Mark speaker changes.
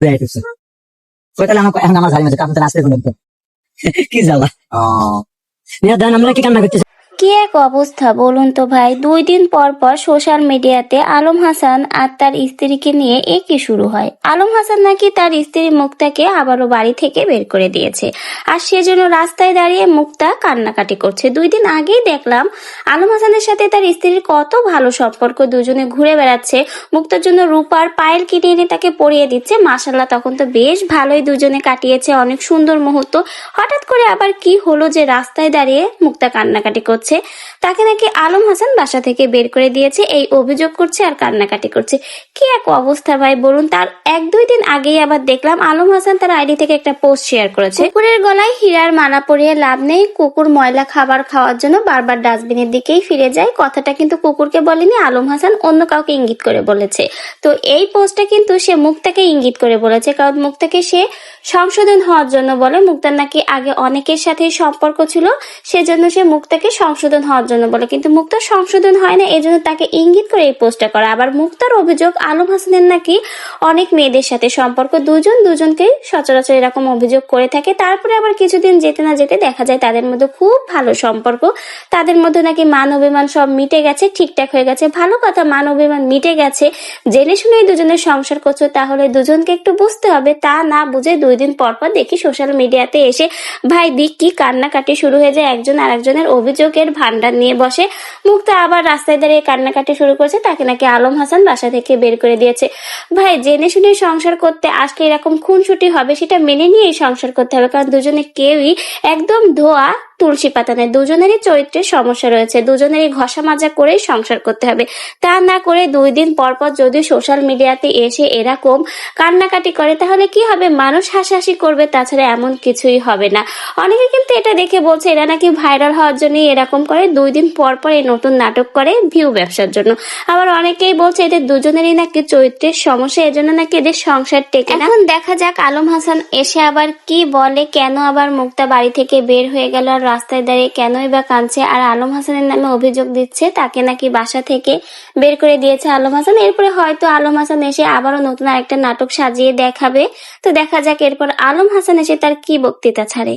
Speaker 1: তাহলে আমার এখন আমার ঝাড়ি মাঝে কাপড় আসতে কি জ্বালা দেন আমরা কি কান্না করতেছি।
Speaker 2: কি এক অবস্থা বলুন তো ভাই, 2 দিন পর পর সোশ্যাল মিডিয়াতে আলম হাসান আর তার স্ত্রীকে নিয়ে একই শুরু হয়। আলম হাসান নাকি তার স্ত্রী মুক্তাকে আবারও বাড়ি থেকে বের করে দিয়েছে, আর সেজন্য রাস্তায় দাঁড়িয়ে মুক্তা কান্নাকাটি করছে। 2 দিন আগেই দেখলাম আলম হাসানের সাথে তার স্ত্রীর কত ভালো সম্পর্ক, দুজনে ঘুরে বেড়াচ্ছে, মুক্তার জন্য রূপার পায়েল কিনে এনে তাকে পরিয়ে দিচ্ছে। মাশাল্লাহ, তখন তো বেশ ভালোই দুজনে কাটিয়েছে, অনেক সুন্দর মুহূর্ত। হঠাৎ করে আবার কি হলো যে রাস্তায় দাঁড়িয়ে মুক্তা কান্নাকাটি করছে, তাকে নাকি আলম হাসান বাসা থেকে বের করে দিয়েছে, এই অভিযোগ করছে আর কান্নাকাটি করছে। কি এক অবস্থা ভাই বলুন। তার 1-2 দিন আগেই আবার দেখলাম আলম হাসান তার আইডি থেকে একটা পোস্ট শেয়ার করেছে, কুকুরের গলায় হীরার মালা পরিয়ে লাভ নেই, কুকুর ময়লা খাবার খাওয়ার জন্য বারবার ডাস্টবিনের দিকেই ফিরে যায়। কথাটা কিন্তু কুকুরকে বলেনি, আলম হাসান অন্য কাউকে ইঙ্গিত করে বলেছে। তো এই পোস্টটা কিন্তু সে মুক্তাকে ইঙ্গিত করে বলেছে, কারণ মুক্তাকে সে সংশোধন হওয়ার জন্য বলে। মুক্তার নাকি আগে অনেকের সাথে সম্পর্ক ছিল, সেজন্য সে মুক্তাকে সংশোধন হওয়ার জন্য বলে, কিন্তু মুক্তার সংশোধন হয় না, এই জন্য তাকে ইঙ্গিত করে এই পোস্টটা করা। আবার মুক্তার অভিযোগ আলম হাসানের নাকি অনেক মেয়েদের সাথে সম্পর্ক, দুজনকে সচরাচর এরকম অভিযোগ করে থাকে। তারপরে আবার কিছুদিন যেতে না যেতে দেখা যায় তাদের মধ্যে খুব ভালো সম্পর্ক, তাদের মধ্যে নাকি মান অভিমান সব মিটে গেছে, ঠিকঠাক হয়ে গেছে। ভালো কথা, মান অভিমান মিটে গেছে, জেনে শুনেই দুজনের সংসার করছো, তাহলে দুজনকে একটু বুঝতে হবে। তা না বুঝে 2 দিন পর পর দেখি সোশ্যাল মিডিয়াতে এসে ভাই দিক কি কান্নাকাটি শুরু হয়ে যায়, একজন আরেকজনের অভিযোগের ভান্ডার নিয়ে বসে। মুক্তা আবার রাস্তায় দাঁড়িয়ে কান্নাকাটি শুরু করেছে, তাকে নাকি আলম হাসান বাসা থেকে বের করে দিয়েছে। ভাই জেনে শুনে সংসার করতে আসলে এরকম খুনসুটি হবে, সেটা মেনে নিয়েই সংসার করতে হবে, কারণ দুজনে কেউই একদম ধোয়া তুলসী পাতা নেই, দুজনেরই চরিত্রের সমস্যা রয়েছে, দুজনেরই ঘষা মাজা করেই সংসার করতে হবে। তা না করে 2 দিন পর পর যদি সোশ্যাল মিডিয়াতে এসে এরকম কান্নাকাটি করে তাহলে কি হবে, মানুষ হাসাহাসি করবে, তাছাড়া এমন কিছুই হবে না। অনেকে কিন্তু এটা দেখে বলছে এরা নাকি ভাইরাল হওয়ার জন্য এরকম করে, 2 দিন পর পর এই নতুন নাটক করে ভিউ ব্যবসার জন্য। আবার অনেকেই বলছে এদের দুজনেরই নাকি চরিত্রের সমস্যা, এজন্য নাকি এদের সংসার টেকে না। এখন দেখা যাক আলম হাসান এসে আবার কি বলে, কেন আবার মুক্তা বাড়ি থেকে বের হয়ে গেল, আর রাস্তায় দাঁড়িয়ে কেনই বা কাঁদছে, আর আলম হাসানের নামে অভিযোগ দিচ্ছে তাকে নাকি বাসা থেকে বের করে দিয়েছে আলম হাসান। এরপরে হয়তো আলম হাসান এসে আবারও নতুন আরেকটা নাটক সাজিয়ে দেখাবে। তো দেখা যাক এরপর আলম হাসান এসে তার কি বক্তৃতা ছাড়ে।